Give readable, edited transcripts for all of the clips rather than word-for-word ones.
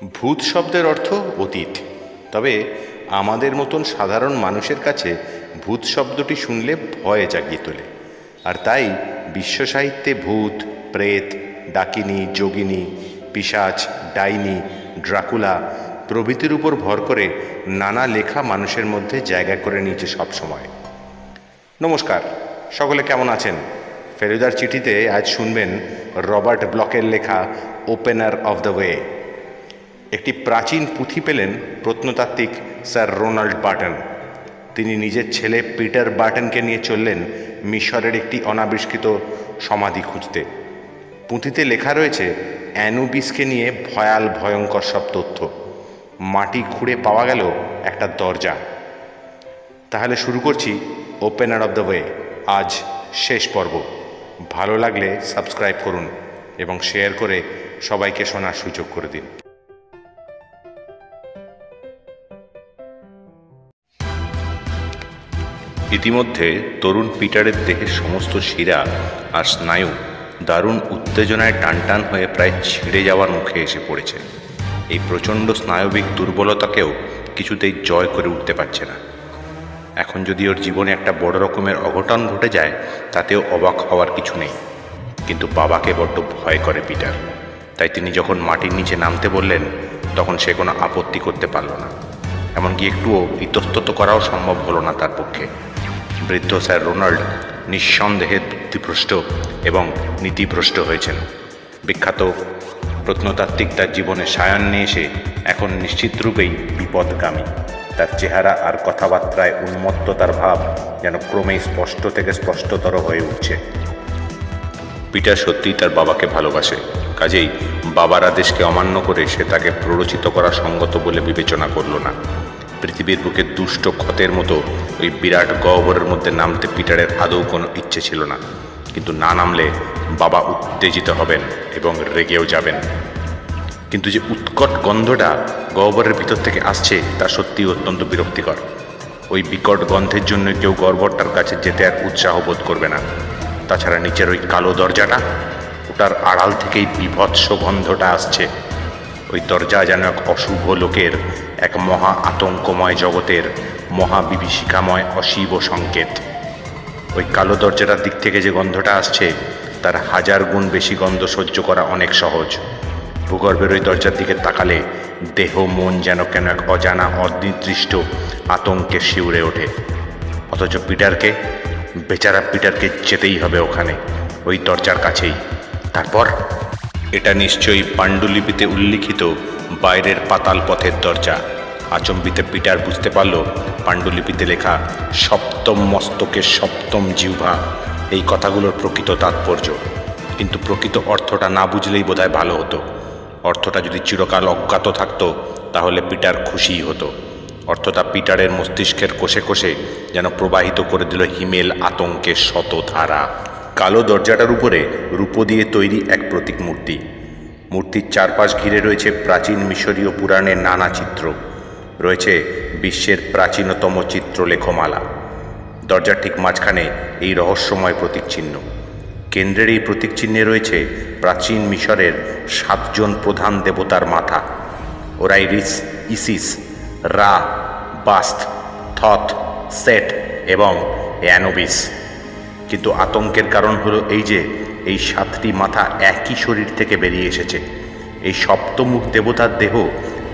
ভূত শব্দের অর্থ অতীত, তবে আমাদের মতন সাধারণ মানুষের কাছে ভূত শব্দটি শুনলে ভয় জাগিয়ে তোলে। আর তাই বিশ্বসাহিত্যে ভূত, প্রেত, ডাকিনী, যোগিনী, পিশাচ, ডাইনি, ড্রাকুলা প্রভৃতির উপর ভর করে নানা লেখা মানুষের মধ্যে জায়গা করে নিয়েছে সবসময়। নমস্কার, সকলে কেমন আছেন? ফেলুদার চিঠিতে আজ শুনবেন রবার্ট ব্লকের লেখা ওপেনার অফ দ্য ওয়ে। একটি প্রাচীন পুঁথি পেলেন প্রত্নতাত্ত্বিক স্যার রোনাল্ড বার্টন। তিনি নিজের ছেলে পিটার বার্টনকে নিয়ে চললেন মিশরের একটি অনাবিষ্কৃত সমাধি খুঁজতে। পুঁথিতে লেখা রয়েছে অ্যানুবিসকে নিয়ে ভয়ঙ্কর সব তথ্য। মাটি খুঁড়ে পাওয়া গেল একটা দরজা। তাহলে শুরু করছি ওপেনার অফ দ্য ওয়ে, আজ শেষ পর্ব। ভালো লাগলে সাবস্ক্রাইব করুন এবং শেয়ার করে সবাইকে শোনার সুযোগ করে দিন। ইতিমধ্যে তরুণ পিটারের দেহের সমস্ত শিরা আর স্নায়ু দারুণ উত্তেজনায় টানটান হয়ে প্রায় ছিঁড়ে যাওয়ার মুখে এসে পড়েছে। এই প্রচণ্ড স্নায়বিক দুর্বলতাকেও কিছুতেই জয় করে উঠতে পারছে না। এখন যদি ওর জীবনে একটা বড় রকমের অঘটন ঘটে যায় তাতেও অবাক হওয়ার কিছু নেই, কিন্তু বাবাকে বড্ড ভয় করে পিটার। তাই তিনি যখন মাটির নিচে নামতে বললেন তখন সে কোনো আপত্তি করতে পারল না, এমনকি একটুও ইতস্তত করাও সম্ভব হলো না তার পক্ষে। বৃদ্ধ স্যার রোনাল্ড নিঃসন্দেহে বুদ্ধিভ্রষ্ট এবং নীতিভ্রষ্ট হয়েছেন। বিখ্যাত প্রত্নতাত্ত্বিক তার জীবনে সায়ান্নে এসে এখন নিশ্চিত রূপেই বিপদগামী। তার চেহারা আর কথাবার্তায় উন্মত্ততার ভাব যেন ক্রমেই স্পষ্ট থেকে স্পষ্টতর হয়ে উঠছে। পিটার সত্যিই তার বাবাকে ভালোবাসে, কাজেই বাবার আদেশকে অমান্য করে সে তাকে প্ররোচিত করা সঙ্গত বলে বিবেচনা করল না। পৃথিবীর বুকে দুষ্ট ক্ষতের মতো ওই বিরাট গহ্বরের মধ্যে নামতে পিটারের আদৌ কোনো ইচ্ছে ছিল না, কিন্তু না নামলে বাবা উত্তেজিত হবেন এবং রেগেও যাবেন। কিন্তু যে উৎকট গন্ধটা গহ্বরের ভিতর থেকে আসছে তা সত্যিই অত্যন্ত বিরক্তিকর। ওই বিকট গন্ধের জন্য কেউ গহ্বরটার কাছে যেতে আর উৎসাহ বোধ করবে না। তাছাড়া নিচের ওই কালো দরজাটা, ওটার আড়াল থেকেই বিভৎস গন্ধটা আসছে। ওই দরজা যেন এক অশুভ লোকের, এক মহা আতঙ্কময় জগতের মহা বিভীষিকাময় অশিব সংকেত। ওই কালো দরজাটার দিক থেকে যে গন্ধটা আসছে তার 1000 গুণ বেশি গন্ধ সহ্য করা অনেক সহজ। ভূগর্ভের ওই দরজার দিকে তাকালে দেহ মন যেন কেন এক অজানা অনির্দিষ্ট আতঙ্কে শিউরে ওঠে। অথচ বেচারা পিটারকে যেতেই হবে ওখানে, ওই দরজার কাছেই। তারপর এটা নিশ্চয়ই পাণ্ডুলিপিতে উল্লিখিত বাইরের পাতাল পথের দরজা। আচম্বিতে পিটার বুঝতে পারল পাণ্ডুলিপিতে লেখা সপ্তম মস্তকে সপ্তম জিহ্বা, এই কথাগুলোর প্রকৃত তাৎপর্য। কিন্তু প্রকৃত অর্থটা না বুঝলেই বোধহয় ভালো হতো। অর্থটা যদি চিরকাল অজ্ঞাত থাকতো তাহলে পিটার খুশিই হতো। অর্থটা পিটারের মস্তিষ্কের কোষে কোষে যেন প্রবাহিত করে দিল হিমেল আতঙ্কের শতধারা। কালো দরজাটার উপরে রূপো দিয়ে তৈরি এক প্রতীক মূর্তি। মূর্তির চারপাশ ঘিরে রয়েছে প্রাচীন মিশরীয় পুরাণের নানা চিত্র, রয়েছে বিশ্বের প্রাচীনতম চিত্রলেখমালা। দরজার ঠিক মাঝখানে এই রহস্যময় প্রতীক চিহ্ন। কেন্দ্রের এই প্রতীক চিহ্নে রয়েছে প্রাচীন মিশরের 7 জন প্রধান দেবতার মাথা: ওরাইরিস, ইসিস, রা, বাস্ত, থথ, সেট এবং অ্যানুবিস। কিন্তু আতঙ্কের কারণ হলো এই যে এই 7টি মাথা একই শরীর থেকে বেরিয়ে এসেছে। এই সপ্তমুখ দেবতার দেহ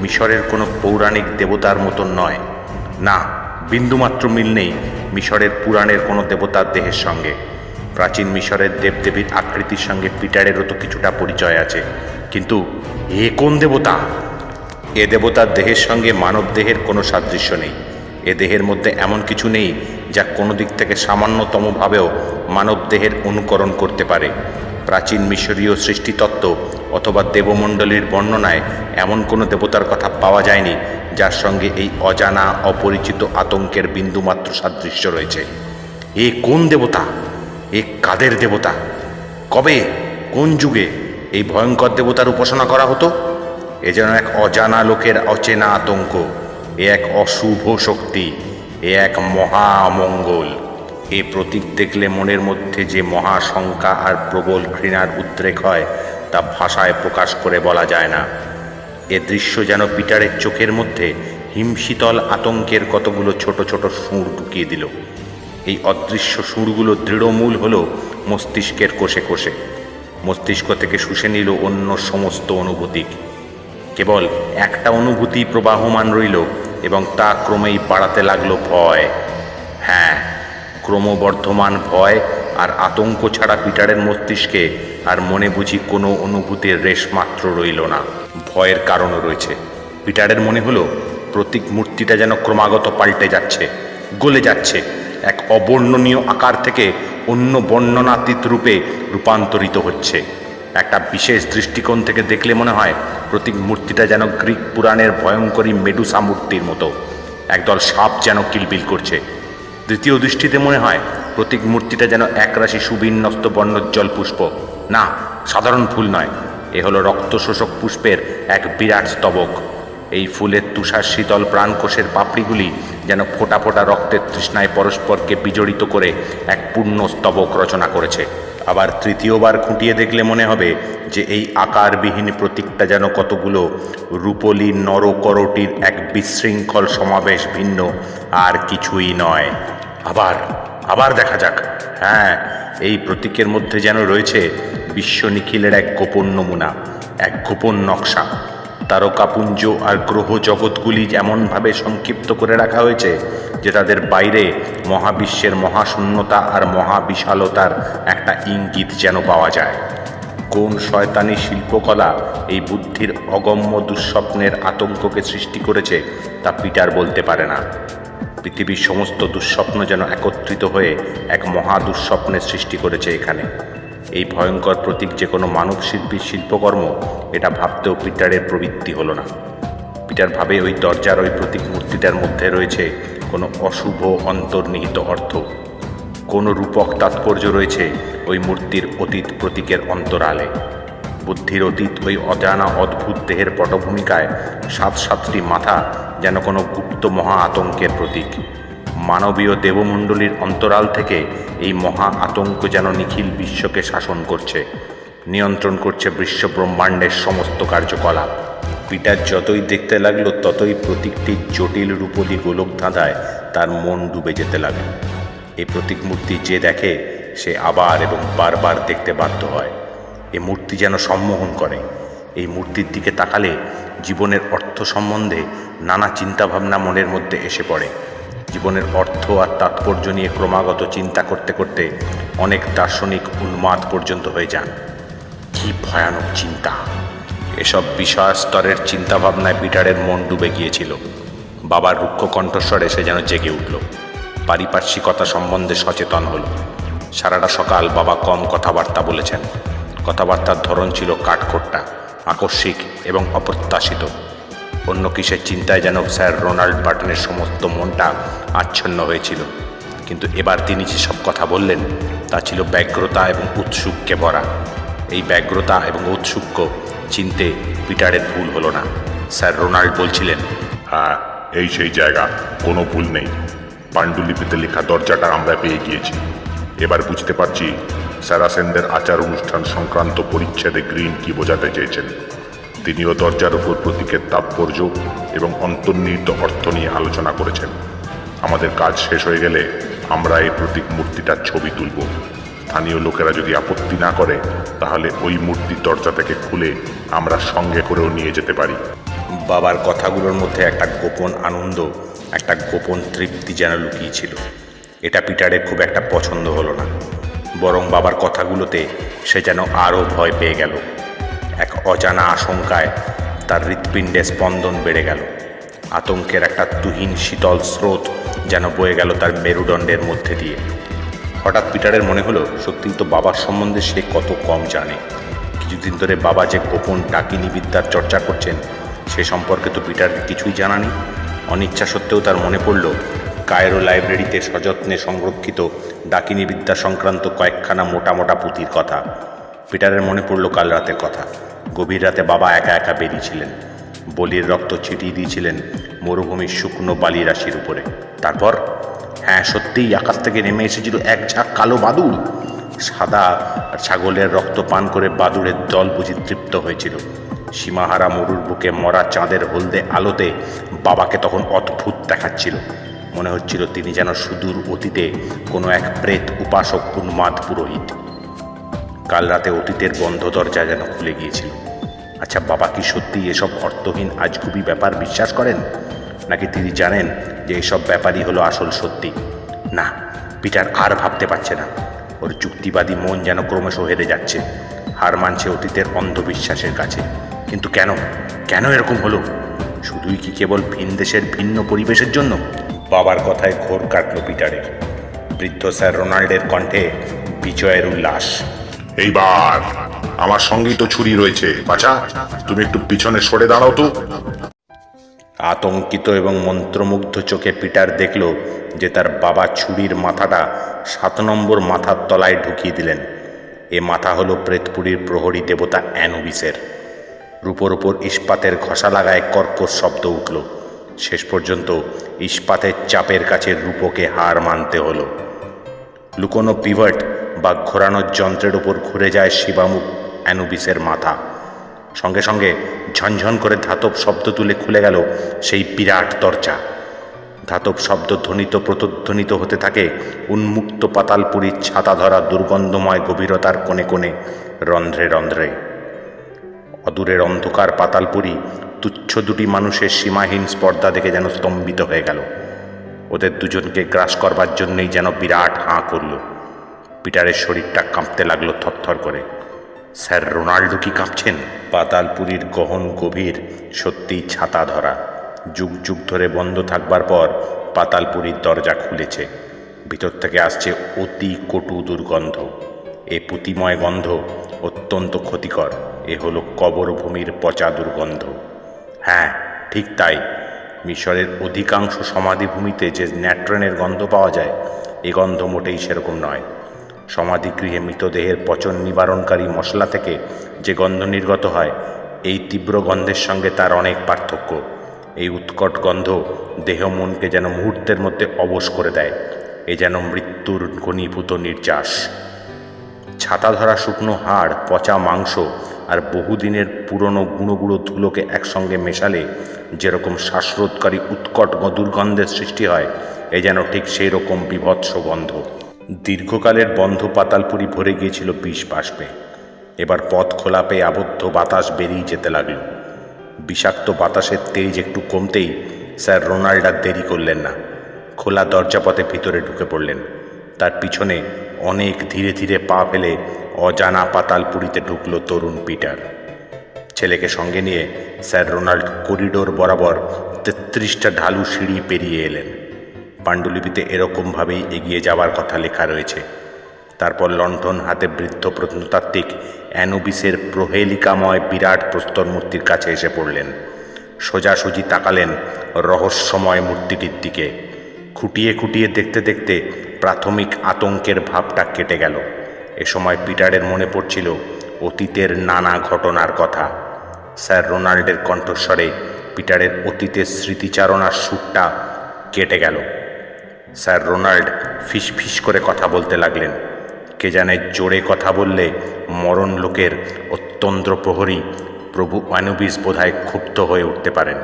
মিশরের কোনো পৌরাণিক দেবতার মতন নয়। না, বিন্দুমাত্র মিল নেই মিশরের পুরাণের কোনো দেবতার দেহের সঙ্গে। প্রাচীন মিশরের দেবদেবীর আকৃতির সঙ্গে পিটারেরও তো কিছুটা পরিচয় আছে, কিন্তু এ কোন দেবতা? এ দেবতার দেহের সঙ্গে মানব দেহের কোনো সাদৃশ্য নেই। এ দেহের মধ্যে এমন কিছু নেই যা কোনো দিক থেকে সামান্যতমভাবেও মানব দেহের অনুকরণ করতে পারে। প্রাচীন মিশরীয় সৃষ্টিতত্ত্ব অথবা দেবমণ্ডলীর বর্ণনায় এমন কোনো দেবতার কথা পাওয়া যায়নি যার সঙ্গে এই অজানা অপরিচিত আতঙ্কের বিন্দুমাত্র সাদৃশ্য রয়েছে। এ কোন দেবতা? এ কাদের দেবতা? কবে, কোন যুগে এই ভয়ঙ্কর দেবতার উপাসনা করা হতো? এ যেন এক অজানা লোকের অচেনা আতঙ্ক, এ এক অশুভ শক্তি, এ এক মহা অমঙ্গল। এ প্রতীক দেখলে মনের মধ্যে যে মহাশঙ্কা আর প্রবল ঘৃণার উদ্রেক হয় তা ভাষায় প্রকাশ করে বলা যায় না। এ দৃশ্য যেন পিটারের চোখের মধ্যে হিমশীতল আতঙ্কের কতগুলো ছোট ছোট সুর ঢুকিয়ে দিল। এই অদৃশ্য সুরগুলো দৃঢ়মূল হল মস্তিষ্কের কোষে কোষে। মস্তিষ্ক থেকে শুষে নিল অন্য সমস্ত অনুভূতি। কেবল একটা অনুভূতি প্রবাহমান রইল এবং তা ক্রমেই বাড়াতে লাগলো ভয়। হ্যাঁ, ক্রমবর্ধমান ভয় আর আতঙ্ক ছাড়া পিটারের মস্তিষ্কে আর মনে বুঝি কোনো অনুভূতির রেশ মাত্র রইল না। ভয়ের কারণও রয়েছে। পিটারের মনে হলো প্রতীক মূর্তিটা যেন ক্রমাগত পাল্টে যাচ্ছে, গলে যাচ্ছে, এক অবর্ণনীয় আকার থেকে অন্য বর্ণনাতীত রূপে রূপান্তরিত হচ্ছে। একটা বিশেষ দৃষ্টিকোণ থেকে দেখলে মনে হয় প্রতীক মূর্তিটা যেন গ্রিক পুরাণের ভয়ঙ্করী মেডুসা মূর্তির মতো। একদল সাপ যেন কিলবিল করছে। দ্বিতীয় দৃষ্টিতে মনে হয় প্রতীক মূর্তিটা যেন একরাশি সুবিন্যস্ত বর্ণোজ্জ্বল পুষ্প। না, সাধারণ ফুল নয়, এ হলো রক্তশোষক পুষ্পের এক বিরাট স্তবক। এই ফুলের তুষার শীতল প্রাণকোষের পাপড়িগুলি যেন ফোঁটা ফোঁটা রক্তের তৃষ্ণায় পরস্পরকে বিজড়িত করে এক পূর্ণ স্তবক রচনা করেছে। আবার তৃতীয়বার খুঁটিয়ে দেখলে মনে হবে যে এই আকারবিহীন প্রতীকটা যেন কতগুলো রূপলি নরকরটির এক বিশৃঙ্খল সমাবেশ, ভিন্ন আর কিছুই নয়। আবার দেখা যাক। হ্যাঁ, এই প্রতীকের মধ্যে যেন রয়েছে বিশ্ব নিখিলের এক গোপন নমুনা, এক গোপন নকশা। তারকাপুঞ্জ আর গ্রহ জগৎগুলি এমনভাবে সংক্ষিপ্ত করে রাখা হয়েছে যে তাদের বাইরে মহাবিশ্বের মহাশূন্যতা আর মহাবিশালতার একটা ইঙ্গিত যেন পাওয়া যায়। কোন শয়তানি শিল্পকলা এই বুদ্ধির অগম্য দুঃস্বপ্নের আতঙ্ককে সৃষ্টি করেছে তা পিটার বলতে পারে না। পৃথিবীর সমস্ত দুঃস্বপ্ন যেন একত্রিত হয়ে এক মহা দুঃস্বপ্নের সৃষ্টি করেছে এখানে। এই ভয়ঙ্কর প্রতীক যে কোনো মানব শিল্পীর শিল্পকর্ম, এটা ভাবতেও পিটারের প্রবৃত্তি হলো না। পিটার ভাবে ওই দরজার ওই প্রতীক মূর্তিটার মধ্যে রয়েছে কোনো অশুভ অন্তর্নিহিত অর্থ, কোনো রূপক তাৎপর্য রয়েছে ওই মূর্তির অতীত প্রতীকের অন্তরালে। বুদ্ধির অতীত ওই অজানা অদ্ভুত দেহের পটভূমিকায় সাতটি মাথা যেন কোনো গুপ্ত মহা আতঙ্কের প্রতীক। মানবীয় দেবমণ্ডলীর অন্তরাল থেকে এই মহা আতঙ্ক যেন নিখিল বিশ্বকে শাসন করছে, নিয়ন্ত্রণ করছে বিশ্ব ব্রহ্মাণ্ডের সমস্ত কার্যকলাপ। পিটার যতই দেখতে লাগলো ততই প্রতীকটির জটিল রূপলি গোলক ধাঁধায় তার মন ডুবে যেতে লাগল। এই প্রতীক মূর্তি যে দেখে সে আবার এবং বারবার দেখতে বাধ্য হয়। এই মূর্তি যেন সম্মোহন করে। এই মূর্তির দিকে তাকালে জীবনের অর্থ সম্বন্ধে নানা চিন্তাভাবনা মনের মধ্যে এসে পড়ে। জীবনের অর্থ আর তাৎপর্য নিয়ে ক্রমাগত চিন্তা করতে করতে অনেক দার্শনিক উন্মাদ পর্যন্ত হয়ে যান। কি ভয়ানক চিন্তা! এসব বিষয় স্তরের চিন্তাভাবনায় পিটারের মন ডুবে গিয়েছিল। বাবার রুক্ষ কণ্ঠস্বরে সে যেন জেগে উঠল। পারিপার্শ্বিকতা সম্বন্ধে সচেতন হল। সারাটা সকাল বাবা কম কথাবার্তা বলেছেন। কথাবার্তার ধরন ছিল কাঠখোট্টা, আকস্মিক এবং অপ্রত্যাশিত। অন্য কিসের চিন্তায় যেন স্যার রোনাল্ড বার্টনের সমস্ত মনটা আচ্ছন্ন হয়েছিল। কিন্তু এবার তিনি যেসব কথা বললেন তা ছিল ব্যগ্রতা এবং উৎসুককে ভরা। এই ব্যগ্রতা এবং ঔৎসুক্য চিনতে পিটারের ভুল হলো না। স্যার রোনাল্ড বলছিলেন, হ্যাঁ, এই সেই জায়গা, কোনো ভুল নেই। পাণ্ডুলিপিতে লেখা দরজাটা আমরা পেয়ে গিয়েছি। এবার বুঝতে পারছি স্যারাসেনদের আচার অনুষ্ঠান সংক্রান্ত পরিচ্ছেদে গ্রিন কি বোঝাতে চেয়েছেন। তিনিও দরজার উপর প্রতীকের তাৎপর্য এবং অন্তর্নিহিত অর্থ নিয়ে আলোচনা করেছেন। আমাদের কাজ শেষ হয়ে গেলে আমরা এই প্রতীক মূর্তিটার ছবি তুলব। স্থানীয় লোকেরা যদি আপত্তি না করে তাহলে ওই মূর্তি দরজা থেকে খুলে আমরা সঙ্গে করেও নিয়ে যেতে পারি। বাবার কথাগুলোর মধ্যে একটা গোপন আনন্দ, একটা গোপন তৃপ্তি যেন লুকিয়েছিল। এটা পিটারের খুব একটা পছন্দ হলো না। বরং বাবার কথাগুলোতে সে যেন আরও ভয় পেয়ে গেল। এক অজানা আশঙ্কায় তার হৃৎপিণ্ডে স্পন্দন বেড়ে গেল। আতঙ্কের একটা তুহিন শীতল স্রোত যেন বয়ে গেল তার মেরুদণ্ডের মধ্যে দিয়ে। হঠাৎ পিটারের মনে হলো সত্যিই তো বাবার সম্বন্ধে সে কত কম জানে। কিছুদিন ধরে বাবা যে গোপন ডাকিনী বিদ্যার চর্চা করছেন সে সম্পর্কে তো পিটারের কিছুই জানা নেই। অনিচ্ছা সত্ত্বেও তার মনে পড়ল কায়রো লাইব্রেরিতে সযত্নে সংরক্ষিত ডাকিনী বিদ্যা সংক্রান্ত কয়েকখানা মোটা মোটা পুঁথির কথা। পিটারের মনে পড়ল কাল রাতের কথা। গভীর রাতে বাবা একা একা বেরিয়েছিলেন। বলির রক্ত ছিটিয়ে দিয়েছিলেন মরুভূমির শুকনো বালি রাশির উপরে। তারপর হ্যাঁ, সত্যিই আকাশ থেকে নেমে এসেছিল এক ঝাঁক কালো বাদুড়। সাদা ছাগলের রক্ত পান করে বাদুড়ের দল বুঝি তৃপ্ত হয়েছিল। সীমাহারা মরুর বুকে মরা চাঁদের হলদে আলোতে বাবাকে তখন অদ্ভুত দেখাচ্ছিল। মনে হচ্ছিল তিনি যেন সুদূর অতীতে কোনো এক প্রেত উপাসক উন্মাদ পুরোহিত। কাল রাতে অতীতের বন্ধ দরজা যেন খুলে গিয়েছিল। আচ্ছা, বাবা কি সত্যি এসব অর্থহীন আজগুবি ব্যাপার বিশ্বাস করেন, নাকি তিনি জানেন যে এসব ব্যাপারই হলো আসল সত্যি? না, পিটার আর ভাবতে পারছে না। ওর যুক্তিবাদী মন যেন ক্রমশ হেরে যাচ্ছে, হার মানছে অতীতের অন্ধবিশ্বাসের কাছে। কিন্তু কেন কেন এরকম হলো? শুধুই কি কেবল ভিন দেশের ভিন্ন পরিবেশের জন্য? বাবার কথায় ঘোর কাটল পিটারের। বৃদ্ধ স্যার রোনাল্ডের কণ্ঠে বিজয়ের উল্লাস। এইবার আমার সঙ্গেই তো ছুরি রয়েছে। বাছা, তুমি একটু পিছনে সরে দাঁড়াও তো। আতঙ্কিত এবং মন্ত্রমুগ্ধ চোখে পিটার দেখল যে তার বাবা ছুরির মাথাটা 7 নম্বর মাথার তলায় ঢুকিয়ে দিলেন। এ মাথা হলো প্রেতপুরীর প্রহরী দেবতা অ্যানুবিসের। রূপোর উপর ইস্পাতের ঘষা লাগায় কর্কশ শব্দ উঠল। শেষ পর্যন্ত ইস্পাতের চাপের কাছে রূপোকে হার মানতে হলো। লুকোনো পিভট বা ঘোরানোর যন্ত্রের উপর ঘুরে যায় শিবামুখ অ্যানুবিসের মাথা। সঙ্গে সঙ্গে ঝনঝন করে ধাতব শব্দ তুলে খুলে গেল সেই বিরাট দরজা। ধাতব শব্দ ধ্বনিত প্রতিধ্বনিত হতে থাকে উন্মুক্ত পাতালপুরীর ছাতা ধরা দুর্গন্ধময় গভীরতার কোণে কোণে, রন্ধ্রে রন্ধ্রে। অদূরের অন্ধকার পাতালপুরী তুচ্ছ দুটি মানুষের সীমাহীন স্পর্ধা দেখে যেন স্তম্ভিত হয়ে গেল। ওদের দুজনকে গ্রাস করবার জন্যই যেন বিরাট হাঁ করল। পিটারের শরীরটা কাঁপতে লাগলো থরথর করে। স্যার রোনাল্ডো কি কাঁপছেন? পাতালপুরীর গহন গভীর, সত্যিই ছাতা ধরা। যুগ যুগ ধরে বন্ধ থাকবার পর পাতালপুরীর দরজা খুলেছে। ভিতর থেকে আসছে অতি কটু দুর্গন্ধ। এ পুতিময় গন্ধ অত্যন্ত ক্ষতিকর। এ হলো কবরভূমির পচা দুর্গন্ধ। হ্যাঁ, ঠিক তাই। মিশরের অধিকাংশ সমাধিভূমিতে যে ন্যাট্রনের গন্ধ পাওয়া যায়, এ গন্ধ মোটেই সেরকম নয়। সমাধিগৃহে মৃতদেহের পচন নিবারণকারী মশলা থেকে যে গন্ধ নির্গত হয়, এই তীব্র গন্ধের সঙ্গে তার অনেক পার্থক্য। এই উৎকট গন্ধ দেহ মনকে যেন মুহূর্তের মধ্যে অবশ করে দেয়। এ যেন মৃত্যুর ঘনীভূত নির্যাস। ছাতা ধরা শুকনো হাড়, পচা মাংস আর বহুদিনের পুরনো গুঁড়ো গুঁড়ো ধুলোকে একসঙ্গে মেশালে যেরকম শ্বাসরোধকারী উৎকট দুর্গন্ধের সৃষ্টি হয়, এ যেন ঠিক সেই রকম বীভৎস গন্ধ। দীর্ঘকালের বন্ধ পাতালপুরি ভরে গিয়েছিল বিষ বাষ্পে। এবার পথ খোলা পেয়ে আবদ্ধ বাতাস বেরিয়ে যেতে লাগল। বিষাক্ত বাতাসের তেজ একটু কমতেই স্যার রোনাল্ড আর দেরি করলেন না। খোলা দরজাপথে ভিতরে ঢুকে পড়লেন। তার পিছনে অনেক ধীরে ধীরে পা ফেলে অজানা পাতালপুরিতে ঢুকল তরুণ পিটার। ছেলেকে সঙ্গে নিয়ে স্যার রোনাল্ড করিডোর বরাবর 33টা ঢালু সিঁড়ি পেরিয়ে এলেন। পাণ্ডুলিপিতে এরকমভাবেই এগিয়ে যাওয়ার কথা লেখা রয়েছে। তারপর লণ্ঠন হাতে বৃদ্ধ প্রত্নতাত্ত্বিক অ্যানুবিসের প্রহেলিকাময় বিরাট প্রস্তর মূর্তির কাছে এসে পড়লেন। সোজাসুজি তাকালেন রহস্যময় মূর্তিটির দিকে। খুঁটিয়ে খুঁটিয়ে দেখতে দেখতে প্রাথমিক আতঙ্কের ভাবটা কেটে গেল। এ সময় পিটারের মনে পড়ছিল অতীতের নানা ঘটনার কথা। স্যার রোনাল্ডের কণ্ঠস্বরে পিটারের অতীতের স্মৃতিচারণার সুরটা কেটে গেল। স্যার রোনাল্ড ফিসফিস করে কথা বলতে লাগলেন। কে জানে জোরে কথা বললে মরণ লোকের অত্যন্ত প্রহরী প্রভু অ্যানুবিস বোধহয় ক্ষুব্ধ হয়ে উঠতে পারেন।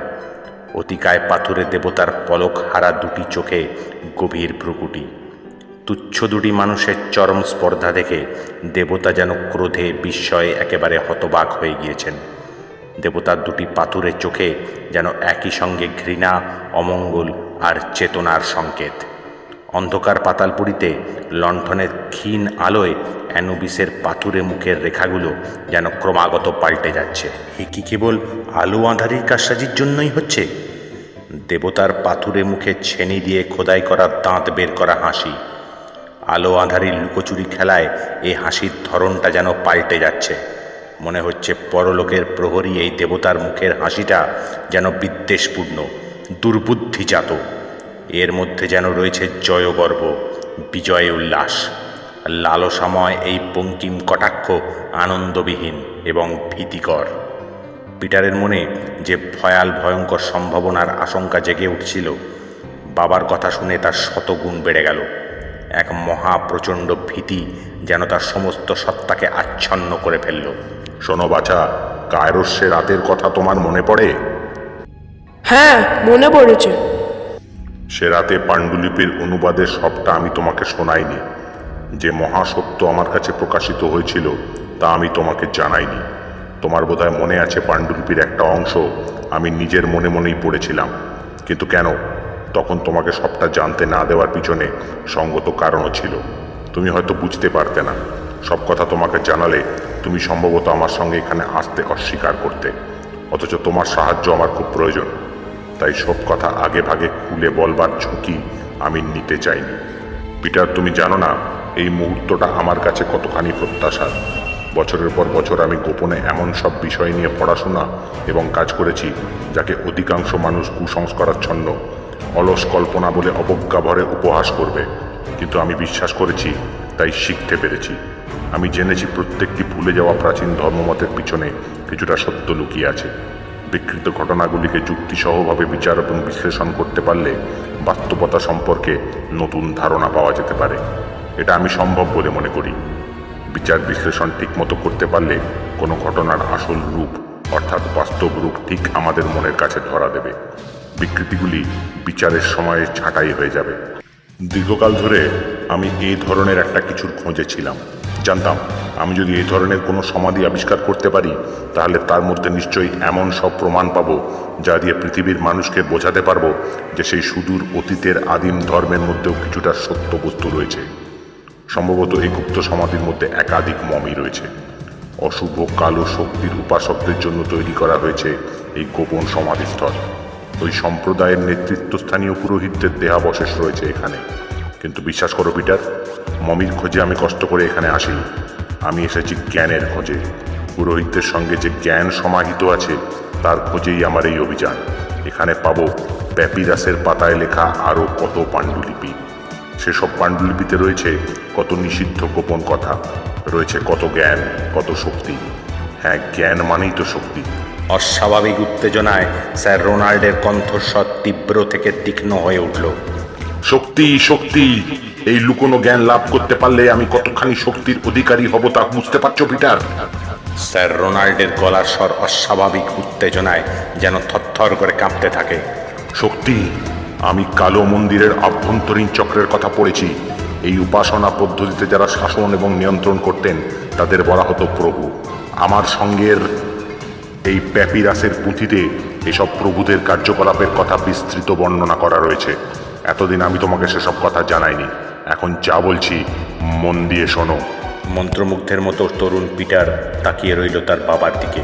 অতিকায় পাথুরে দেবতার পলক হারা দুটি চোখে গভীর ভ্রুকুটি। তুচ্ছ দুটি মানুষের চরম স্পর্ধা দেখে দেবতা যেন ক্রোধে বিস্ময়ে একেবারে হতবাক হয়ে গিয়েছেন। দেবতার দুটি পাথুরে চোখে যেন একই সঙ্গে ঘৃণা, অমঙ্গল আর চেতনার সংকেত। অন্ধকার পাতালপুরীতে লণ্ঠনের ক্ষীণ আলোয় অ্যানুবিসের পাথুরে মুখের রেখাগুলো যেন ক্রমাগত পাল্টে যাচ্ছে। এ কি কেবল আলো আঁধারির কারসাজির জন্যই হচ্ছে? দেবতার পাথুরে মুখে ছেনি দিয়ে খোদাই করা দাঁত বের করা হাসি। আলো আঁধারির লুকোচুরি খেলায় এই হাসির ধরনটা যেন পাল্টে যাচ্ছে। মনে হচ্ছে পরলোকের প্রহরী এই দেবতার মুখের হাসিটা যেন বিদ্বেষপূর্ণ, দুর্বুদ্ধিজাত। এর মধ্যে যেন রয়েছে জয়গর্ব, বিজয় উল্লাস। লালসাময় এই বঙ্কিম কটাক্ষ আনন্দবিহীন এবং ভীতিকর। পিটারের মনে যে ভয়াল ভয়ঙ্কর সম্ভাবনার আশঙ্কা জেগে উঠছিল, বাবার কথা শুনে তার শতগুণ বেড়ে গেল। এক মহাপ্রচণ্ড ভীতি যেন তার সমস্ত সত্তাকে আচ্ছন্ন করে ফেলল। শোনো বাছা, কায়রোর সে রাতের কথা তোমার মনে পড়ে? হ্যাঁ, মনে পড়েছে। সে রাতে পাণ্ডুলিপির অনুবাদে সবটা আমি তোমাকে শোনাইনি। যে মহাসত্য আমার কাছে প্রকাশিত হয়েছিল তা আমি তোমাকে জানাইনি। তোমার বোধহয় মনে আছে পাণ্ডুলিপির একটা অংশ আমি নিজের মনে মনেই পড়েছিলাম। কিন্তু কেন? তখন তোমাকে সবটা জানতে না দেওয়ার পিছনে সঙ্গত কারণও ছিল। তুমি হয়তো বুঝতে পারতে না। সব কথা তোমাকে জানালে তুমি সম্ভবত আমার সঙ্গে এখানে আসতে অস্বীকার করতে। অথচ তোমার সাহায্য আমার খুব প্রয়োজন। তাই সব কথা আগে ভাগে খুলে বলবার ঝুঁকি আমি নিতে চাইনি। পিটার, তুমি জানো না এই মুহূর্তটা আমার কাছে কতখানি প্রত্যাশার। বছরের পর বছর আমি গোপনে এমন সব বিষয় নিয়ে পড়াশোনা এবং কাজ করেছি যাকে অধিকাংশ মানুষ কুসংস্কারাচ্ছন্ন অলস কল্পনা বলে অবজ্ঞাভরে উপহাস করবে। কিন্তু আমি বিশ্বাস করেছি, তাই শিখতে পেরেছি। আমি জেনেছি প্রত্যেকটি ভুলে যাওয়া প্রাচীন ধর্মমতের পিছনে কিছুটা সত্য লুকিয়ে আছে। বিকৃত ঘটনাগুলিকে যুক্তিসহভাবে বিচার এবং বিশ্লেষণ করতে পারলে বাস্তবতা সম্পর্কে নতুন ধারণা পাওয়া যেতে পারে। এটা আমি সম্ভব বলে মনে করি। বিচার বিশ্লেষণ ঠিকমতো করতে পারলে কোনো ঘটনার আসল রূপ অর্থাৎ বাস্তব রূপ ঠিক আমাদের মনের কাছে ধরা দেবে। বিকৃতিগুলি বিচারের সময়ে ছাঁটাই হয়ে যাবে। দীর্ঘকাল ধরে আমি এই ধরনের একটা কিছুর খোঁজে ছিলাম। জানতাম আমি যদি এই ধরনের কোনো সমাধি আবিষ্কার করতে পারি তাহলে তার মধ্যে নিশ্চয়ই এমন সব প্রমাণ পাবো যা দিয়ে পৃথিবীর মানুষকে বোঝাতে পারবো যে সেই সুদূর অতীতের আদিম ধর্মের মধ্যেও কিছুটা সত্য বস্তু রয়েছে। সম্ভবত এই গুপ্ত সমাধির মধ্যে একাধিক মমি রয়েছে। অশুভ কালো শক্তির উপাসকদের জন্য তৈরি করা হয়েছে এই গোপন সমাধিস্থল। ওই সম্প্রদায়ের নেতৃত্বস্থানীয় পুরোহিতদের দেহাবশেষ রয়েছে এখানে। কিন্তু বিশ্বাস করো পিটার, মমির খোঁজে আমি কষ্ট করে এখানে আসিনি। আমি এসেছি জ্ঞানের খোঁজে। পুরোহিতদের সঙ্গে যে জ্ঞান সমাহিত আছে তার খোঁজেই আমার এই অভিযান। এখানে পাবো প্যাপিরাসের পাতায় লেখা আরও কত পাণ্ডুলিপি। সেসব পাণ্ডুলিপিতে রয়েছে কত নিষিদ্ধ গোপন কথা, রয়েছে কত জ্ঞান, কত শক্তি। হ্যাঁ, জ্ঞান মানেই তো শক্তি। অস্বাভাবিক উত্তেজনায় স্যার রোনাল্ডের কণ্ঠস্বর তীব্র থেকে তীক্ষ্ণ হয়ে উঠল। শক্তি, শক্তি! এই লুকোনো জ্ঞান লাভ করতে পারলে আমি কতখানি শক্তির অধিকারী হব তা বুঝতে পারছো পিটার? স্যার রোনাল্ডের গলার স্বর অস্বাভাবিক উত্তেজনায় যেন থরথর করে কাঁপতে থাকে। শক্তি! আমি কালো মন্দিরের আভ্যন্তরীণ চক্রের কথা পড়েছি। এই উপাসনা পদ্ধতিতে যারা শাসন এবং নিয়ন্ত্রণ করতেন তাদের বলা হতো প্রভু। আমার সঙ্গের এই প্যাপিরাসের পুঁথিতে এসব প্রভুদের কার্যকলাপের কথা বিস্তৃত বর্ণনা করা রয়েছে। এতদিন আমি তোমাকে সেসব কথা জানাইনি। এখন যা বলছি মন দিয়ে শোনো। মন্ত্রমুগ্ধের মতো তরুণ পিটার তাকিয়ে রইল তার বাবার দিকে।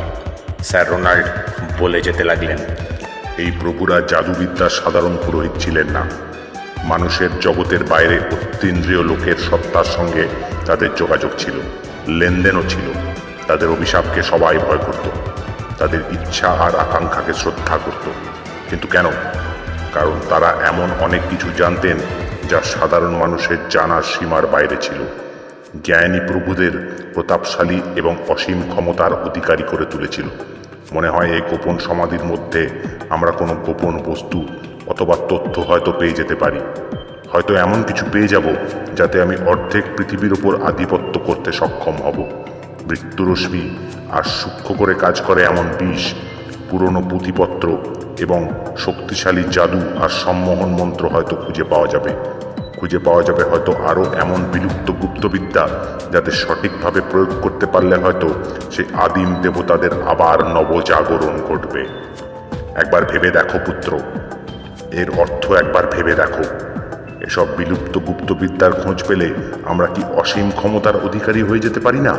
স্যার রোনাল্ড বলে যেতে লাগলেন, এই প্রভুরা জাদুবিদ্যার সাধারণ পুরোহিত ছিলেন না। মানুষের জগতের বাইরে অতীন্দ্রিয় লোকের সত্তার সঙ্গে তাদের যোগাযোগ ছিল, লেনদেনও ছিল। তাদের অভিশাপকে সবাই ভয় করত, তাদের ইচ্ছা আর আকাঙ্ক্ষাকে শ্রদ্ধা করত। কিন্তু কেন? কারণ তারা এমন অনেক কিছু জানতেন যা সাধারণ মানুষের জানার সীমার বাইরে ছিল। জ্ঞানী প্রভুদের প্রতাপশালী এবং অসীম ক্ষমতার অধিকারী করে তুলেছিল। মনে হয় এই গোপন সমাধির মধ্যে আমরা কোনো গোপন বস্তু অথবা তথ্য হয়তো পেয়ে যেতে পারি। হয়তো এমন কিছু পেয়ে যাব যাতে আমি অর্ধেক পৃথিবীর ওপর আধিপত্য করতে সক্ষম হব। মৃত্যুরশ্মি আর সূক্ষ্ম করে কাজ করে এমন বিষ, পুরনো পুঁথিপত্র এবং শক্তিশালী জাদু আর সম্মোহন মন্ত্র হয়তো খুঁজে পাওয়া যাবে। খুঁজে পাওয়া যাবে হয়তো আরও এমন বিলুপ্ত গুপ্তবিদ্যা যাতে সঠিকভাবে প্রয়োগ করতে পারলে হয়তো সেই আদিম দেবতাদের আবার নবজাগরণ ঘটবে। একবার ভেবে দেখো পুত্র, এর অর্থ একবার ভেবে দেখো। এসব বিলুপ্ত গুপ্তবিদ্যার খোঁজ পেলে আমরা কি অসীম ক্ষমতার অধিকারী হয়ে যেতে পারি না?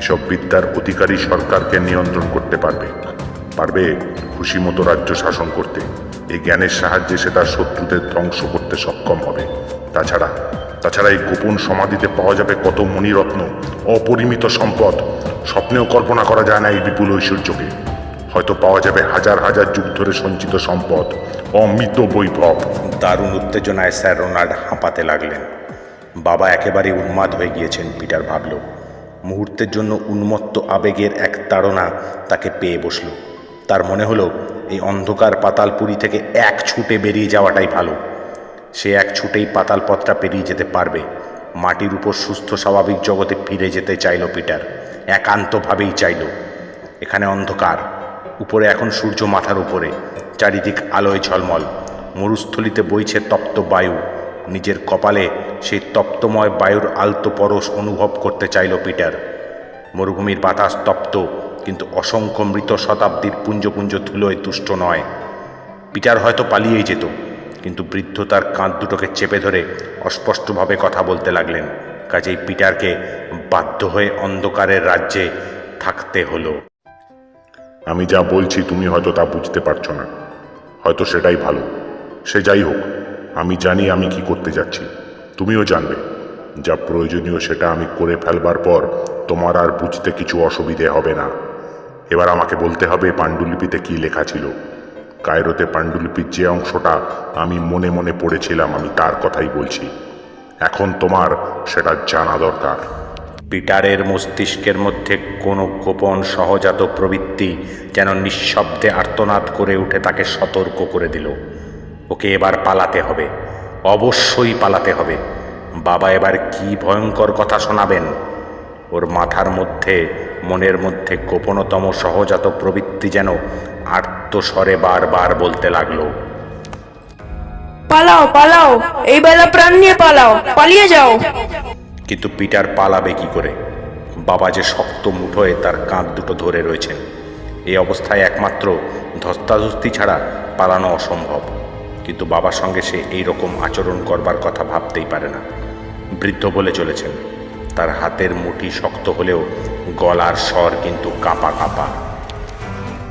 এসব বিদ্যার অধিকারী সরকারকে নিয়ন্ত্রণ করতে পারবে, পারবে খুশি মতো রাজ্য শাসন করতে। এই জ্ঞানের সাহায্যে সে তার শত্রুদের ধ্বংস করতে সক্ষম হবে। তাছাড়া এই গোপন সমাধিতে পাওয়া যাবে কত মণিরত্ন, অপরিমিত সম্পদ। স্বপ্নেও কল্পনা করা যায় না এই বিপুল ঐশ্বর্যকে। হয়তো পাওয়া যাবে হাজার হাজার যুগ ধরে সঞ্চিত সম্পদ, অমৃত বৈভব। দারুণ উত্তেজনায় স্যার রোনাল্ড হাঁপাতে লাগলেন। বাবা একেবারে উন্মাদ হয়ে গিয়েছেন, পিটার ভাবল। মুহূর্তের জন্য উন্মত্ত আবেগের এক তাড়না তাকে পেয়ে বসল। তার মনে হলো এই অন্ধকার পাতালপুরী থেকে এক ছুটে বেরিয়ে যাওয়াটাই ভালো। সে এক ছুটেই পাতাল পথটা পেরিয়ে যেতে পারবে। মাটির উপর সুস্থ স্বাভাবিক জগতে ফিরে যেতে চাইল পিটার, একান্তভাবেই চাইল। এখানে অন্ধকার, উপরে এখন সূর্য মাথার উপরে, চারিদিক আলোয় ঝলমল। মরুস্থলিতে বইছে তপ্ত বায়ু। নিজের কপালে সেই তপ্তময় বায়ুর আলতো পরশ অনুভব করতে চাইল পিটার। মরুভূমির বাতাস তপ্ত, কিন্তু অসংখ্য মৃত শতাব্দীর পুঞ্জ পুঞ্জ ধুলোয় তুষ্ট নয়। পিটার হয়তো পালিয়েই যেত, কিন্তু বৃদ্ধ তার কাঁধ দুটোকে চেপে ধরে অস্পষ্টভাবে কথা বলতে লাগলেন। কাজেই পিটারকে বাধ্য হয়ে অন্ধকারের রাজ্যে থাকতে হলো। আমি যা বলছি তুমি হয়তো তা বুঝতে পারছো না, হয়তো সেটাই ভালো। সে যাই হোক, আমি জানি আমি কি করতে যাচ্ছি, তুমিও জানবে। যা প্রয়োজনীয় সেটা আমি করে ফেলবার পর তোমার আর বুঝতে কিছু অসুবিধে হবে না। এবার আমাকে বলতে হবে পাণ্ডুলিপিতে কি লেখা ছিল। কায়রোতে পাণ্ডুলিপির যে অংশটা আমি মনে মনে পড়েছিলাম, আমি তার কথাই বলছি। এখন তোমার সেটা জানা দরকার। পিটারের মস্তিষ্কের মধ্যে কোনো গোপন সহজাত প্রবৃত্তি যেন নিঃশব্দে আর্তনাদ করে উঠে তাকে সতর্ক করে দিল। ওকে এবার পালাতে হবে, অবশ্যই পালাতে হবে। বাবা এবার কি ভয়ঙ্কর কথা শোনাবেন। ওর মাথার মধ্যে, মনের মধ্যে গোপনতম সহজাত প্রবৃত্তি যেন আর্তস্বরে বারবার বলতে লাগলো, পালাও পালাও, এই বেলা প্রাণ নিয়ে পালাও, পালিয়ে যাও। কিন্তু পিটার পালাবে কি করে? বাবা যে শক্ত মুঠোয় তার কাঁধ দুটো ধরে রয়েছেন। এই অবস্থায় একমাত্র ধস্তাধস্তি ছাড়া পালানো অসম্ভব। কিন্তু বাবার সঙ্গে সে এই রকম আচরণ করবার কথা ভাবতেই পারে না। বৃদ্ধ বলে চলেছেন, তার হাতের মুঠি শক্ত হলেও গলার স্বর কিন্তু কাঁপা কাঁপা।